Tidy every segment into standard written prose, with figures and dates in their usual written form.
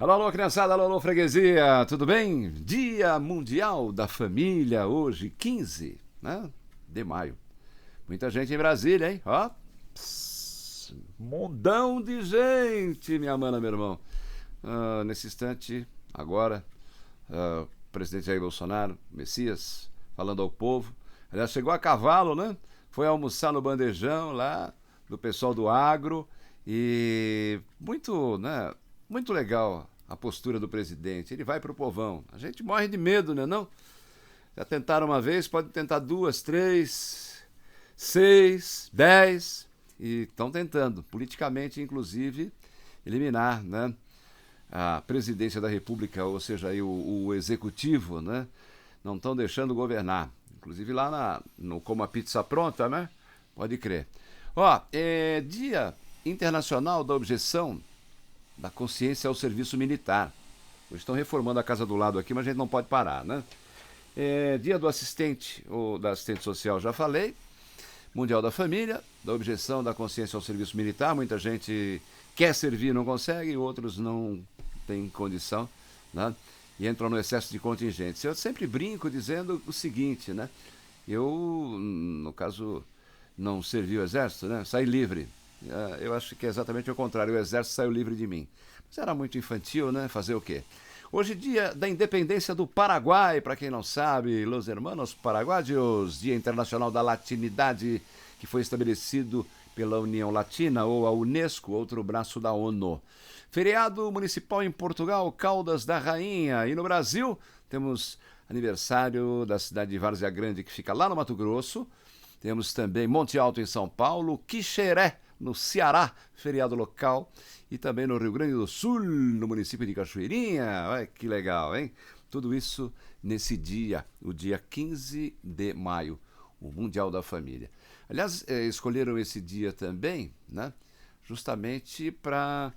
Alô, alô, criançada, alô, alô, freguesia, tudo bem? Dia Mundial da Família, hoje, 15, né, de maio. Muita gente em Brasília, hein? Ó, mondão de gente, minha mana, meu irmão. Nesse instante, agora, o presidente Jair Bolsonaro, Messias, falando ao povo. Aliás, chegou a cavalo, né? Foi almoçar no bandejão lá, do pessoal do agro. E muito, né? Muito legal a postura do presidente. Ele vai pro povão. A gente morre de medo, né, não? Já tentaram uma vez, pode tentar duas, três, 6, 10. E estão tentando, politicamente, inclusive, eliminar, né, a presidência da República, ou seja, aí o executivo, né? Não estão deixando governar. Inclusive lá no Como a Pizza Pronta, né? Pode crer. Ó, é Dia Internacional da Objeção da Consciência ao Serviço Militar. Hoje estão reformando a casa do lado aqui, mas a gente não pode parar, né? Dia do assistente ou da assistente social, já falei. Mundial da Família, da objeção da consciência ao serviço militar. Muita gente quer servir e não consegue, outros não têm condição, né? E entram no excesso de contingência. Eu sempre brinco dizendo o seguinte, né? Eu, no caso, não servi o exército, né? Saí livre. Eu acho que é exatamente o contrário. O exército saiu livre de mim. Mas era muito infantil, né? Fazer o quê? Hoje, dia da independência do Paraguai, para quem não sabe, Los Hermanos Paraguayos, Dia Internacional da Latinidade, que foi estabelecido pela União Latina, ou a Unesco, outro braço da ONU. Feriado municipal em Portugal, Caldas da Rainha. E no Brasil, temos aniversário da cidade de Várzea Grande, que fica lá no Mato Grosso. Temos também Monte Alto em São Paulo, Quixeré, no Ceará, feriado local, e também no Rio Grande do Sul, no município de Cachoeirinha. Olha que legal, hein? Tudo isso nesse dia, o dia 15 de maio, o Mundial da Família. Aliás, escolheram esse dia também, né? Justamente para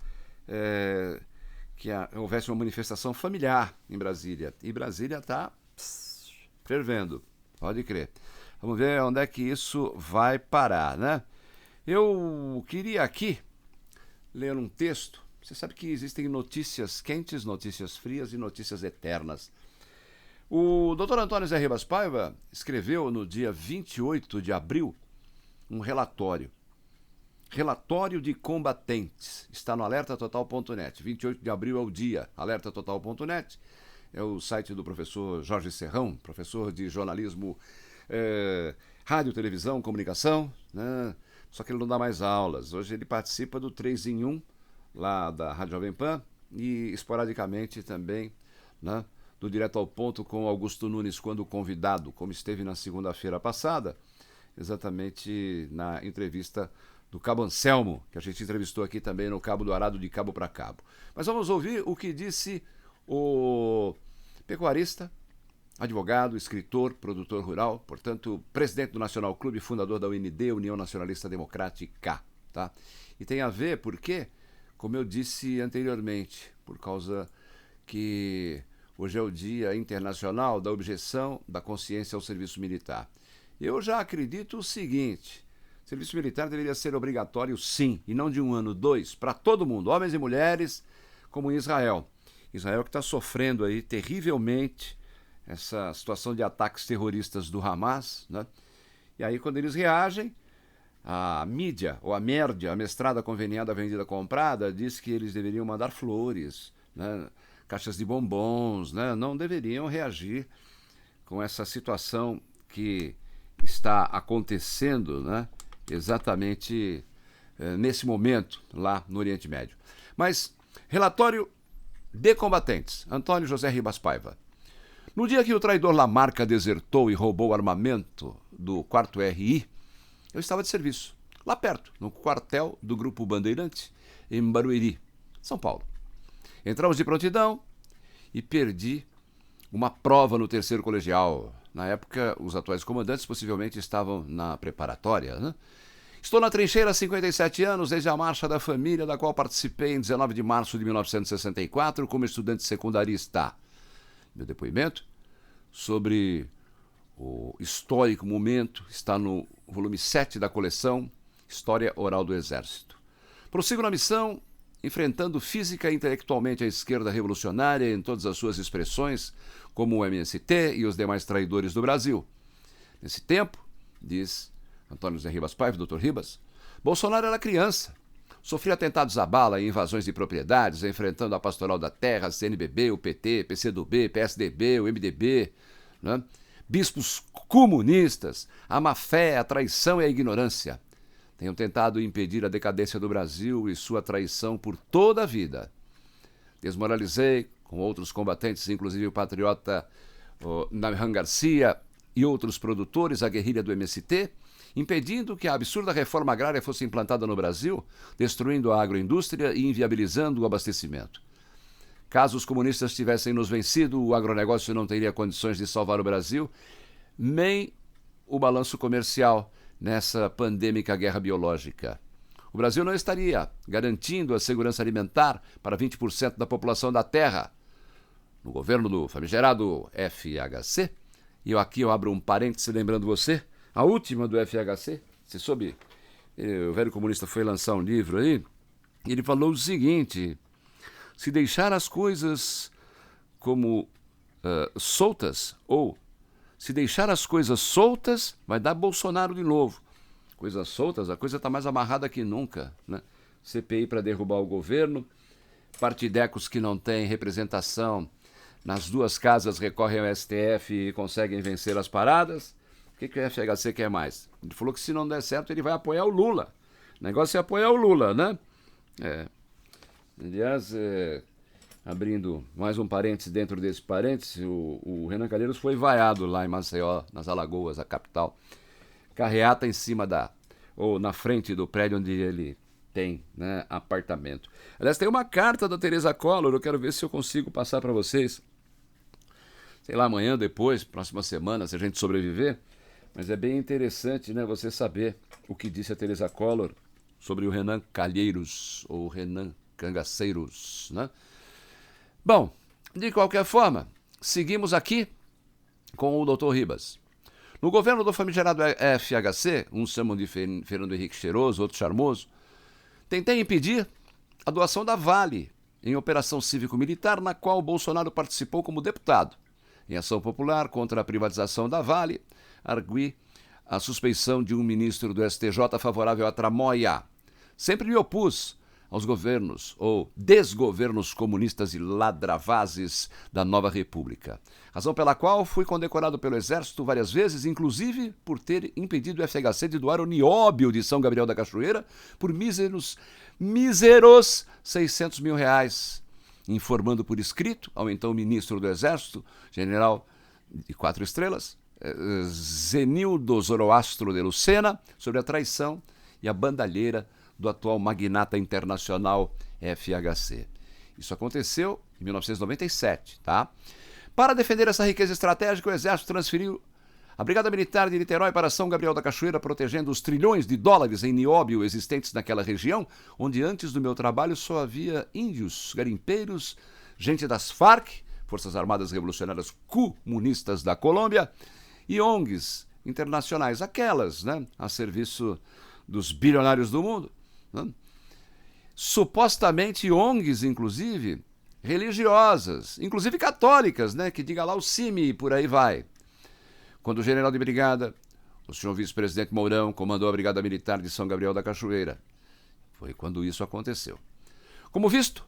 que houvesse uma manifestação familiar em Brasília. E Brasília está fervendo, pode crer. Vamos ver onde é que isso vai parar, né? Eu queria aqui ler um texto. Você sabe que existem notícias quentes, notícias frias e notícias eternas. O Dr. Antônio Zé Ribas Paiva escreveu no dia 28 de abril um relatório. Relatório de combatentes. Está no alertatotal.net. 28 de abril é o dia. Alertatotal.net é o site do professor Jorge Serrão, professor de jornalismo, rádio, televisão, comunicação, né? Só que ele não dá mais aulas. Hoje ele participa do 3 em 1, lá da Rádio Jovem Pan, e esporadicamente também, né, do Direto ao Ponto com Augusto Nunes, quando convidado, como esteve na segunda-feira passada, exatamente na entrevista do Cabo Anselmo, que a gente entrevistou aqui também no Cabo do Arado, de cabo para cabo. Mas vamos ouvir o que disse o pecuarista, advogado, escritor, produtor rural, portanto, presidente do Nacional Clube, fundador da UND, União Nacionalista Democrática, tá? E tem a ver porque, como eu disse anteriormente, por causa que hoje é o Dia Internacional da Objeção da Consciência ao Serviço Militar. Eu já acredito o seguinte: o serviço militar deveria ser obrigatório, sim, e não de 1 ano, 2, para todo mundo, homens e mulheres, como em Israel. Israel que está sofrendo aí terrivelmente essa situação de ataques terroristas do Hamas, né? E aí, quando eles reagem, a mídia, ou a média, a mestrada, conveniada, vendida, comprada, diz que eles deveriam mandar flores, né? Caixas de bombons, né? Não deveriam reagir com essa situação que está acontecendo, né? Exatamente nesse momento, lá no Oriente Médio. Mas, relatório de combatentes, Antônio José Ribas Paiva. No dia que o traidor Lamarca desertou e roubou o armamento do 4º RI, eu estava de serviço, lá perto, no quartel do Grupo Bandeirante, em Barueri, São Paulo. Entramos de prontidão e perdi uma prova no 3º colegial. Na época, os atuais comandantes possivelmente estavam na preparatória, né? Estou na trincheira há 57 anos, desde a Marcha da Família, da qual participei em 19 de março de 1964 como estudante secundarista. Meu depoimento sobre o histórico momento está no volume 7 da coleção História Oral do Exército. Prossigo na missão enfrentando física e intelectualmente a esquerda revolucionária em todas as suas expressões, como o MST e os demais traidores do Brasil. Nesse tempo, diz Antônio José Ribas Paiva, Dr. Ribas, Bolsonaro era criança. Sofria atentados à bala e invasões de propriedades, enfrentando a Pastoral da Terra, a CNBB, o PT, PCdoB, PSDB, o MDB, né? Bispos comunistas, a má-fé, a traição e a ignorância. Tenham tentado impedir a decadência do Brasil e sua traição por toda a vida. Desmoralizei, com outros combatentes, inclusive o patriota Nairran Garcia e outros produtores, a guerrilha do MST, impedindo que a absurda reforma agrária fosse implantada no Brasil, destruindo a agroindústria e inviabilizando o abastecimento. Caso os comunistas tivessem nos vencido, o agronegócio não teria condições de salvar o Brasil, nem o balanço comercial nessa pandêmica guerra biológica. O Brasil não estaria garantindo a segurança alimentar para 20% da população da Terra. No governo do famigerado FHC, e aqui eu abro um parêntese lembrando você, a última do FHC, você soube, o velho comunista foi lançar um livro aí, e ele falou o seguinte: se deixar as coisas como soltas, ou se deixar as coisas soltas, vai dar Bolsonaro de novo. Coisas soltas, a coisa está mais amarrada que nunca, né? CPI para derrubar o governo, partidecos que não têm representação nas duas casas recorrem ao STF e conseguem vencer as paradas. O que o FHC quer mais? Ele falou que se não der certo ele vai apoiar o Lula. O negócio é apoiar o Lula, né? Aliás, abrindo mais um parênteses dentro desse parênteses, o Renan Calheiros foi vaiado lá em Maceió, nas Alagoas, a capital. Carreata em cima ou na frente do prédio onde ele tem, né, apartamento. Aliás, tem uma carta da Teresa Collor, eu quero ver se eu consigo passar para vocês. Sei lá, amanhã, depois, próxima semana, se a gente sobreviver. Mas é bem interessante, né, você saber o que disse a Teresa Collor sobre o Renan Calheiros, ou Renan Cangaceiros, né? Bom, de qualquer forma, seguimos aqui com o Dr. Ribas. No governo do famigerado FHC, uns chamam de Fernando Henrique Cheiroso, outros Charmoso, tentei impedir a doação da Vale em operação cívico-militar na qual Bolsonaro participou como deputado. Em ação popular contra a privatização da Vale, arguí a suspeição de um ministro do STJ favorável à tramóia. Sempre me opus aos governos ou desgovernos comunistas e ladravazes da nova república. Razão pela qual fui condecorado pelo Exército várias vezes, inclusive por ter impedido o FHC de doar o nióbio de São Gabriel da Cachoeira por míseros R$600 mil, informando por escrito ao então ministro do Exército, general de 4 estrelas, Zenildo Zoroastro de Lucena, sobre a traição e a bandalheira do atual magnata internacional FHC. Isso aconteceu em 1997, tá? Para defender essa riqueza estratégica, o Exército transferiu a Brigada Militar de Niterói para São Gabriel da Cachoeira, protegendo os trilhões de dólares em nióbio existentes naquela região, onde antes do meu trabalho só havia índios, garimpeiros, gente das Farc, Forças Armadas Revolucionárias Comunistas da Colômbia, e ONGs internacionais, aquelas, né, a serviço dos bilionários do mundo, né? Supostamente ONGs, inclusive, religiosas, inclusive católicas, né, que diga lá o CIMI e por aí vai. Quando o general de brigada, o senhor vice-presidente Mourão, comandou a Brigada Militar de São Gabriel da Cachoeira. Foi quando isso aconteceu. Como visto,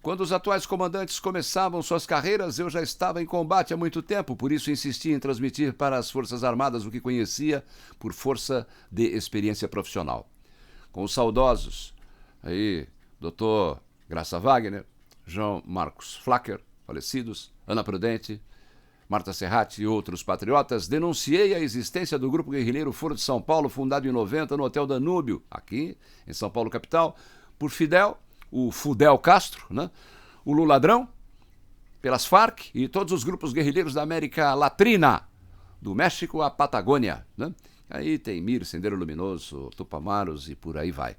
quando os atuais comandantes começavam suas carreiras, eu já estava em combate há muito tempo, por isso insisti em transmitir para as Forças Armadas o que conhecia por força de experiência profissional. Com os saudosos, aí, Dr. Graça Wagner, João Marcos Flacker, falecidos, Ana Prudente, Marta Serrati e outros patriotas, denunciei a existência do grupo guerrilheiro Foro de São Paulo, fundado em 90 no Hotel Danúbio, aqui em São Paulo, capital, por Fidel, o Fudel Castro, né? O Luladrão, pelas Farc e todos os grupos guerrilheiros da América Latina, do México à Patagônia, né? Aí tem Mir, Sendero Luminoso, Tupamaros e por aí vai.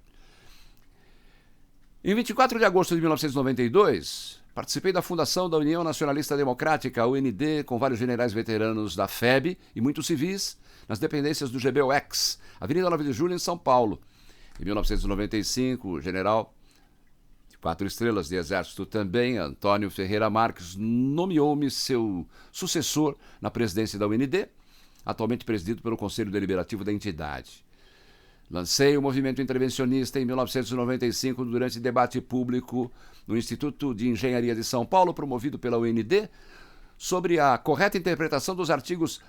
Em 24 de agosto de 1992, participei da fundação da União Nacionalista Democrática, UND, com vários generais veteranos da FEB e muitos civis, nas dependências do GBOX, Avenida 9 de Julho, em São Paulo. Em 1995, o general 4 estrelas de Exército também, Antônio Ferreira Marques, nomeou-me seu sucessor na presidência da UND, atualmente presidido pelo Conselho Deliberativo da entidade. Lancei o movimento intervencionista em 1995 durante debate público no Instituto de Engenharia de São Paulo, promovido pela UND, sobre a correta interpretação dos artigos,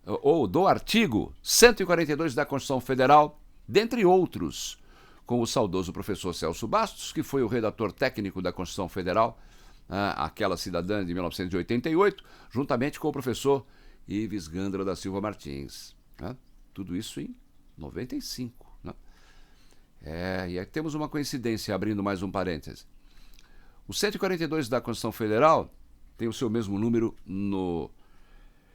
ou do artigo 142 da Constituição Federal, dentre outros, com o saudoso professor Celso Bastos, que foi o redator técnico da Constituição Federal, aquela cidadã de 1988, juntamente com o professor Ives Gandra da Silva Martins. Tudo isso em 95. E aí temos uma coincidência, abrindo mais um parêntese. O 142 da Constituição Federal tem o seu mesmo número no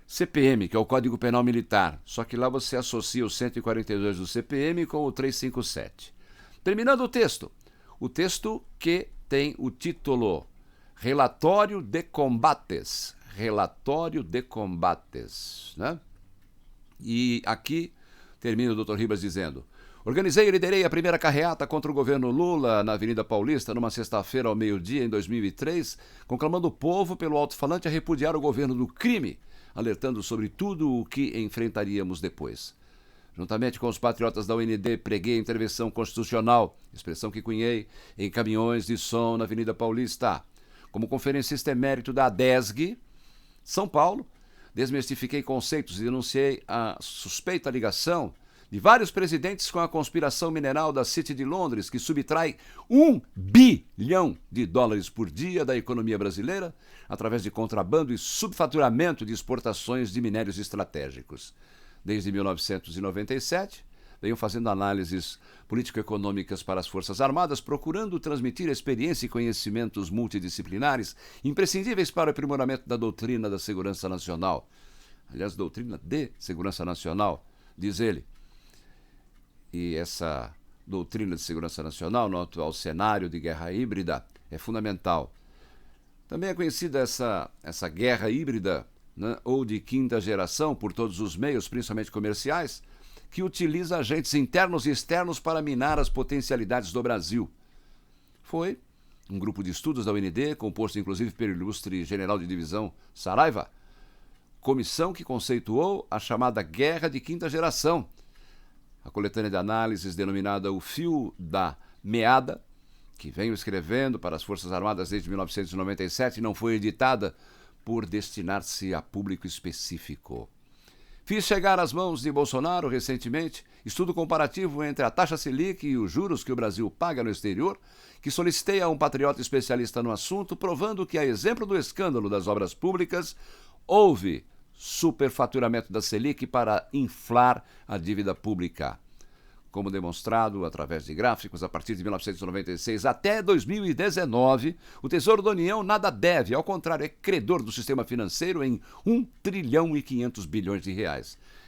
CPM, que é o Código Penal Militar, só que lá você associa o 142 do CPM com o 357. Terminando o texto que tem o título Relatório de Combates. Relatório de Combates, né? E aqui termina o Dr. Ribas dizendo: organizei e liderei a primeira carreata contra o governo Lula na Avenida Paulista numa sexta-feira ao meio-dia em 2003, conclamando o povo pelo alto-falante a repudiar o governo do crime, alertando sobre tudo o que enfrentaríamos depois. Juntamente com os patriotas da UND, preguei a intervenção constitucional, expressão que cunhei, em caminhões de som na Avenida Paulista. Como conferencista emérito da ADESG, São Paulo, desmistifiquei conceitos e denunciei a suspeita ligação de vários presidentes com a conspiração mineral da City de Londres, que subtrai $1 bilhão por dia da economia brasileira, através de contrabando e subfaturamento de exportações de minérios estratégicos. Desde 1997, venho fazendo análises político-econômicas para as Forças Armadas, procurando transmitir experiência e conhecimentos multidisciplinares imprescindíveis para o aprimoramento da doutrina da segurança nacional. Aliás, doutrina de segurança nacional, diz ele. E essa doutrina de segurança nacional, no atual cenário de guerra híbrida, é fundamental. Também é conhecida essa guerra híbrida, né, ou de quinta geração, por todos os meios, principalmente comerciais, que utiliza agentes internos e externos para minar as potencialidades do Brasil. Foi um grupo de estudos da UND, composto inclusive pelo ilustre general de divisão Saraiva, comissão que conceituou a chamada Guerra de Quinta Geração. A coletânea de análises denominada O Fio da Meada, que venho escrevendo para as Forças Armadas desde 1997, não foi editada por destinar-se a público específico. Fiz chegar às mãos de Bolsonaro, recentemente, estudo comparativo entre a taxa Selic e os juros que o Brasil paga no exterior, que solicitei a um patriota especialista no assunto, provando que, a exemplo do escândalo das obras públicas, houve superfaturamento da Selic para inflar a dívida pública. Como demonstrado através de gráficos, a partir de 1996 até 2019, o Tesouro da União nada deve, ao contrário, é credor do sistema financeiro em R$1,5 trilhão.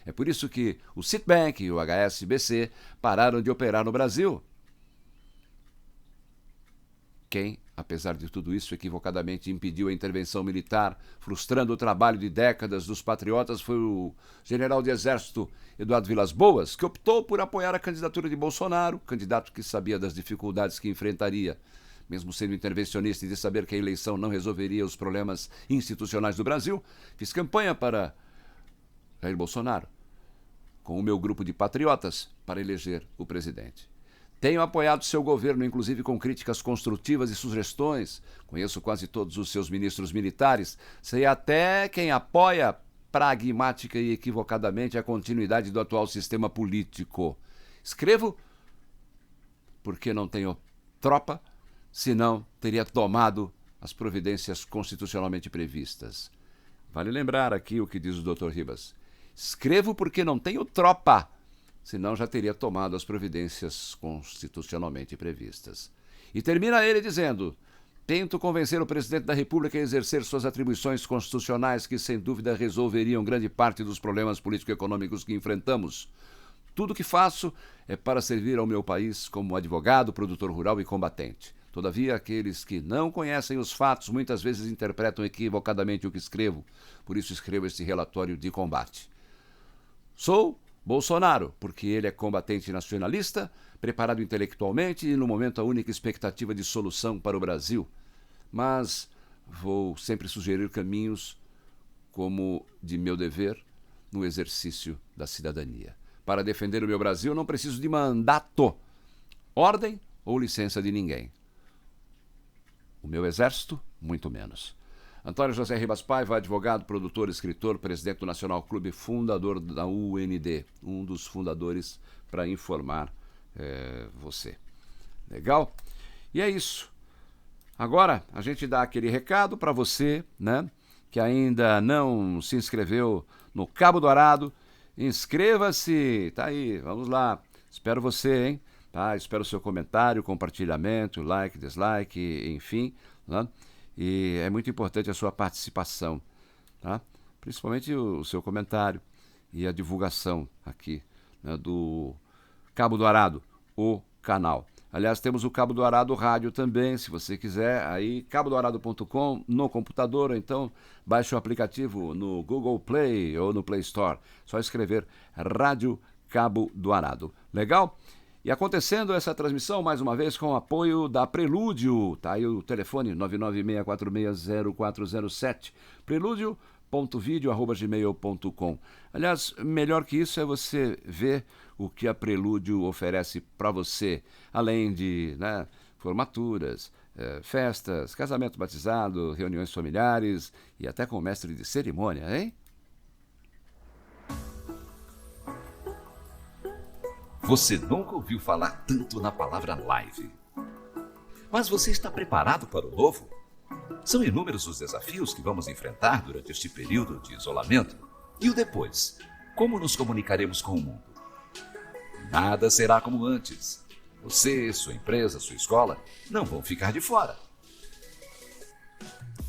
É por isso que o Citibank e o HSBC pararam de operar no Brasil. Quem, apesar de tudo isso, equivocadamente impediu a intervenção militar, frustrando o trabalho de décadas dos patriotas, foi o general de Exército Eduardo Vilas Boas, que optou por apoiar a candidatura de Bolsonaro, candidato que sabia das dificuldades que enfrentaria, mesmo sendo intervencionista e de saber que a eleição não resolveria os problemas institucionais do Brasil. Fiz campanha para Jair Bolsonaro, com o meu grupo de patriotas, para eleger o presidente. Tenho apoiado seu governo, inclusive com críticas construtivas e sugestões. Conheço quase todos os seus ministros militares. Sei até quem apoia pragmática e equivocadamente a continuidade do atual sistema político. Escrevo porque não tenho tropa, senão teria tomado as providências constitucionalmente previstas. Vale lembrar aqui o que diz o Dr. Ribas. Escrevo porque não tenho tropa, senão já teria tomado as providências constitucionalmente previstas. E termina ele dizendo: tento convencer o presidente da República a exercer suas atribuições constitucionais que, sem dúvida, resolveriam grande parte dos problemas político-econômicos que enfrentamos. Tudo o que faço é para servir ao meu país como advogado, produtor rural e combatente. Todavia, aqueles que não conhecem os fatos muitas vezes interpretam equivocadamente o que escrevo. Por isso escrevo este relatório de combate. Sou Bolsonaro, porque ele é combatente nacionalista, preparado intelectualmente e, no momento, a única expectativa de solução para o Brasil. Mas vou sempre sugerir caminhos como de meu dever no exercício da cidadania. Para defender o meu Brasil, não preciso de mandato, ordem ou licença de ninguém. O meu exército, muito menos. Antônio José Ribas Paiva, advogado, produtor, escritor, presidente do Nacional Clube, fundador da UND, um dos fundadores para informar você. Legal? E é isso. Agora, a gente dá aquele recado para você, né, que ainda não se inscreveu no Cabo Dourado. Inscreva-se, tá aí, vamos lá. Espero você, hein? Tá? Espero o seu comentário, compartilhamento, like, dislike, enfim, né? E é muito importante a sua participação, tá? Principalmente o seu comentário e a divulgação aqui, né, do Cabo Dourado, o canal. Aliás, temos o Cabo Dourado Rádio também, se você quiser, aí cabodourado.com no computador, ou então baixe o aplicativo no Google Play ou no Play Store. Só escrever Rádio Cabo Dourado. Legal? E acontecendo essa transmissão, mais uma vez, com o apoio da Prelúdio. Tá aí o telefone 996460407. Prelúdio.video@gmail.com. Aliás, melhor que isso é você ver o que a Prelúdio oferece para você, além de, né, formaturas, festas, casamento batizado, reuniões familiares e até com mestre de cerimônia, hein? Você nunca ouviu falar tanto na palavra live. Mas você está preparado para o novo? São inúmeros os desafios que vamos enfrentar durante este período de isolamento. E o depois? Como nos comunicaremos com o mundo? Nada será como antes. Você, sua empresa, sua escola não vão ficar de fora.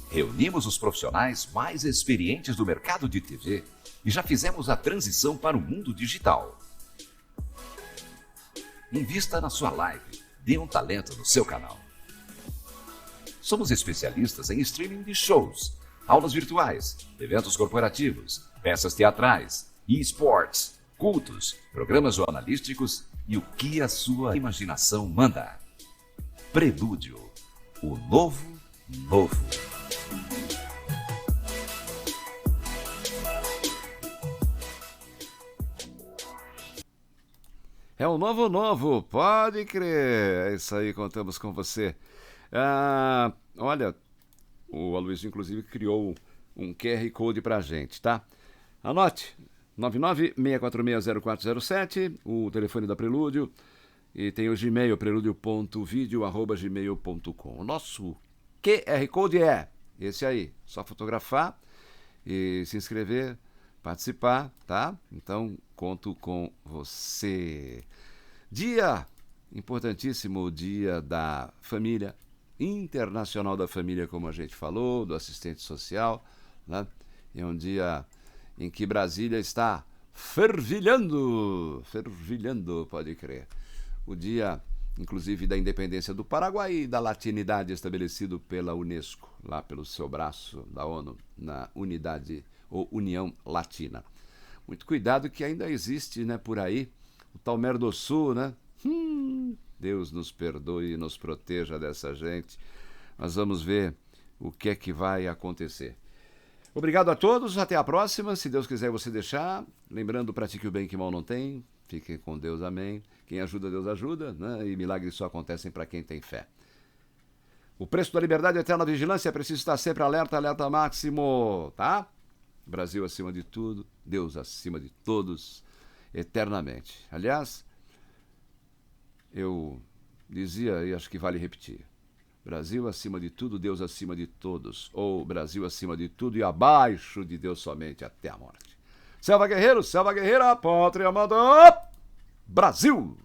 Reunimos os profissionais mais experientes do mercado de TV e já fizemos a transição para o mundo digital. Invista na sua live, dê um talento no seu canal. Somos especialistas em streaming de shows, aulas virtuais, eventos corporativos, peças teatrais, e-sports, cultos, programas jornalísticos e o que a sua imaginação manda. Prelúdio, o novo novo. É o novo novo, pode crer. É isso aí, contamos com você. Olha, o Aloysio inclusive criou um QR Code pra gente, tá? Anote, 996460407, o telefone da Prelúdio, e tem o Gmail, preludio.video@gmail.com. O nosso QR Code é esse aí, só fotografar e se inscrever, participar, tá? Então, conto com você. Dia importantíssimo, dia da família, internacional da família, como a gente falou, do assistente social, né? É um dia em que Brasília está fervilhando, pode crer. O dia, inclusive, da independência do Paraguai e da latinidade estabelecido pela Unesco, lá pelo seu braço da ONU, na unidade ou União Latina. Muito cuidado que ainda existe, né, por aí, o tal Mercosul, né? Deus nos perdoe e nos proteja dessa gente. Mas vamos ver o que é que vai acontecer. Obrigado a todos, até a próxima. Se Deus quiser você deixar. Lembrando, pratique o bem que mal não tem. Fiquem com Deus, amém. Quem ajuda, Deus ajuda, né? E milagres só acontecem para quem tem fé. O preço da liberdade e eterna vigilância é preciso estar sempre alerta, alerta máximo, tá? Brasil acima de tudo, Deus acima de todos, eternamente. Aliás, eu dizia, e acho que vale repetir, Brasil acima de tudo, Deus acima de todos, ou Brasil acima de tudo e abaixo de Deus somente até a morte. Selva guerreiro, selva guerreira, pátria amada, Brasil!